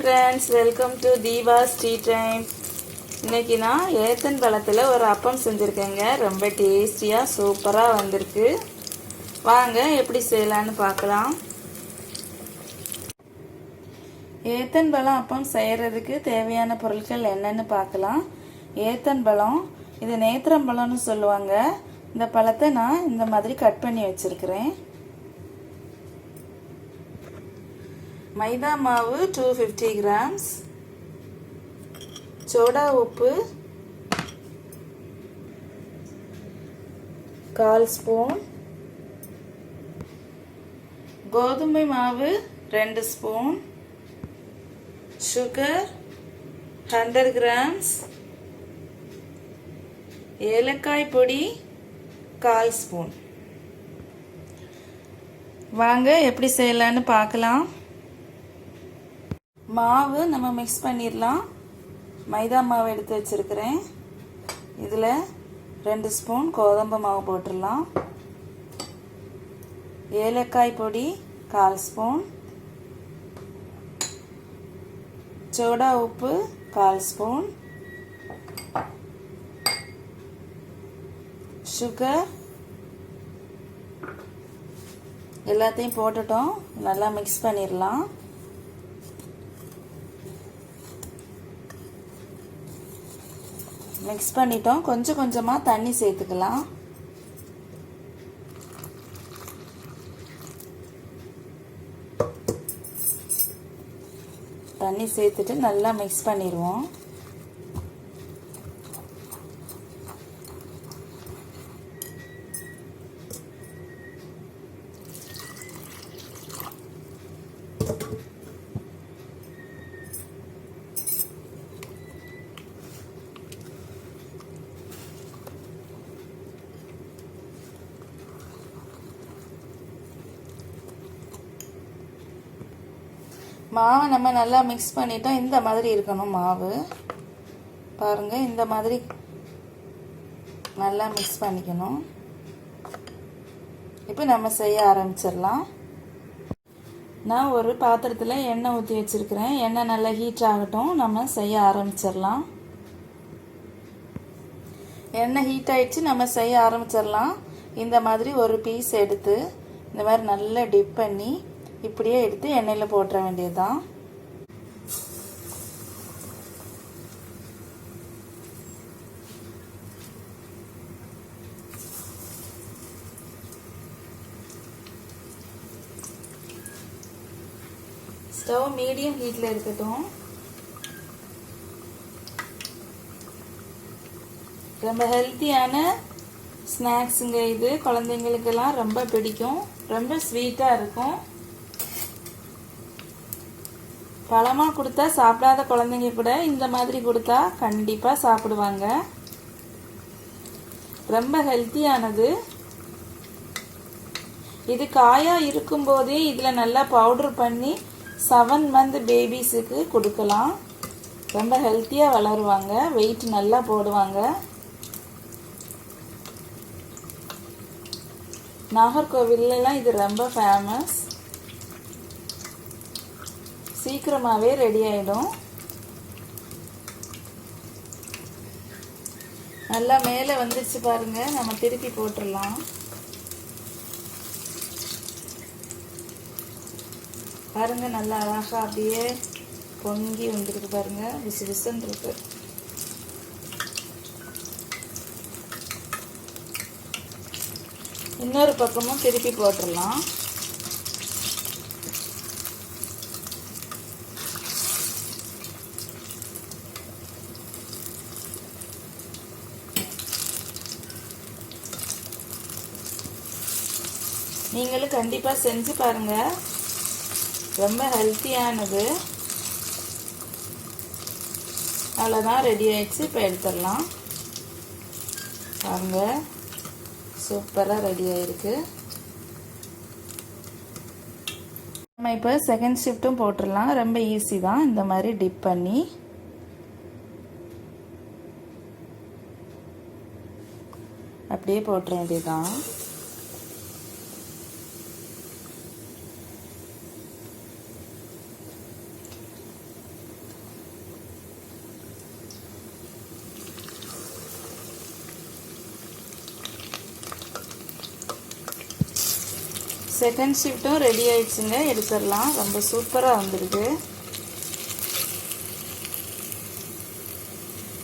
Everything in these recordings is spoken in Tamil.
friends, welcome to deepas tea time. இன்னைக்கு நான் ஏத்தன் பழத்துல ஒரு அப்பம் செஞ்சிருக்கேங்க. ரொம்ப டேஸ்டியா சூப்பரா வந்திருக்கு. வாங்க எப்படி செய்யலாம்னு பார்க்கலாம். ஏத்தன் பழம் அப்பம் செய்யறதுக்கு தேவையான பொருட்கள் என்னன்னு பார்க்கலாம். ஏத்தன் பழம், இது நேத்திரம் பழம்னு சொல்லுவாங்க. இந்த பழத்தை நான் இந்த மாதிரி கட் பண்ணி வச்சிருக்கிறேன். மைதா மாவு 250 grams, சோடா உப்பு 1/4 ஸ்பூன், கோதுமை மாவு 2 ஸ்பூன், சுகர் 100 grams, ஏலக்காய் பொடி 1/4 ஸ்பூன். வாங்க எப்படி செய்யலாம்னு பார்க்கலாம். மாவு நம்ம மிக்ஸ் பண்ணிடலாம். மைதா மாவு எடுத்து வச்சிருக்கிறேன். இதில் 2 ஸ்பூன் கோதுமை மாவு போட்டுடலாம். ஏலக்காய் பொடி 1/4 ஸ்பூன், சோடா உப்பு 1/4 ஸ்பூன், சுகர் எல்லாத்தையும் போட்டுட்டோம். நல்லா மிக்ஸ் பண்ணிடலாம். மிக்ஸ் பண்ணிட்டோம். கொஞ்சம் கொஞ்சமாக தண்ணி சேர்த்துக்கலாம். தண்ணி சேர்த்துட்டு நல்லா மிக்ஸ் பண்ணிடுவோம். மாவை நம்ம நல்லா மிக்ஸ் பண்ணிட்டோம். இந்த மாதிரி இருக்கணும் மாவு. பாருங்க, இந்த மாதிரி நல்லா மிக்ஸ் பண்ணிக்கணும். இப்போ நம்ம செய்ய ஆரம்பிச்சிடலாம். நான் ஒரு பாத்திரத்தில் எண்ணெய் ஊற்றி வச்சிருக்கிறேன். எண்ணெய் நல்லா ஹீட் ஆகட்டும், நம்ம செய்ய ஆரம்பிச்சிடலாம். எண்ணெய் ஹீட் ஆயிடுச்சு, நம்ம செய்ய ஆரம்பிச்சிடலாம். இந்த மாதிரி ஒரு பீஸ் எடுத்து இந்த மாதிரி நல்லா டிப் பண்ணி இப்படியே எடுத்து எண்ணெயில் போட்டுற வேண்டியதுதான். ஸ்டவ் மீடியம் ஹீட்ல இருக்கட்டும். ரொம்ப ஹெல்த்தியான ஸ்நாக்ஸுங்க இது. குழந்தைங்களுக்கெல்லாம் ரொம்ப பிடிக்கும். ரொம்ப ஸ்வீட்டா இருக்கும். பழமாக கொடுத்தா சாப்பிடாத குழந்தைங்க கூட இந்த மாதிரி கொடுத்தா கண்டிப்பாக சாப்பிடுவாங்க. ரொம்ப ஹெல்த்தியானது. இது காயாக இருக்கும்போதே இதில் நல்லா பவுடர் பண்ணி 7 month பேபிஸுக்கு கொடுக்கலாம். ரொம்ப ஹெல்த்தியாக வளருவாங்க, வெயிட் நல்லா போடுவாங்க. நாகர்கோவில்லாம் இது ரொம்ப ஃபேமஸ். சீக்கிரமாகவே ரெடி ஆகிடும். நல்லா மேலே வந்துருச்சு பாருங்க. நம்ம திருப்பி போட்டுடலாம். பாருங்க, நல்லா அழகாக அப்படியே பொங்கி வந்துருக்கு பாருங்க. விசு விசுன்னு இருக்கு. இன்னொரு பக்கமும் திருப்பி போட்டுடலாம். நீங்களும் கண்டிப்பாக செஞ்சு பாருங்க. ரொம்ப ஹெல்த்தியானது. அவ்வளோதான், ரெடி ஆயிடுச்சு. இப்போ எடுத்துடலாம். பாருங்க, சூப்பராக ரெடி ஆயிருக்கு. நம்ம இப்போ செகண்ட் ஷிஃப்ட்டும் போட்டுடலாம். ரொம்ப ஈஸி தான். இந்த மாதிரி டிப் பண்ணி அப்படியே போட்டுற வேண்டியதுதான். செகண்ட் ஷிஃப்ட்டும் ரெடி ஆயிடுச்சுங்க, எடுத்துடலாம். ரொம்ப சூப்பராக வந்திருக்கு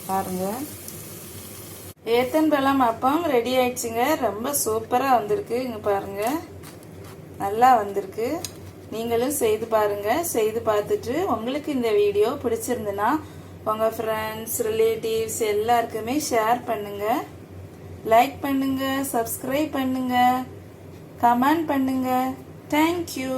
பாருங்க. ஏத்தன்பழம் அப்பம் ரெடி ஆயிடுச்சுங்க. ரொம்ப சூப்பராக வந்திருக்கு. இங்கே பாருங்க, நல்லா வந்திருக்கு. நீங்களும் செய்து பாருங்க. செய்து பார்த்துட்டு உங்களுக்கு இந்த வீடியோ பிடிச்சிருந்துன்னா உங்கள் ஃப்ரெண்ட்ஸ், ரிலேட்டிவ்ஸ் எல்லாருக்குமே ஷேர் பண்ணுங்க, லைக் பண்ணுங்க, சப்ஸ்கிரைப் பண்ணுங்க, கமெண்ட் பண்ணுங்க. தேங்க்யூ.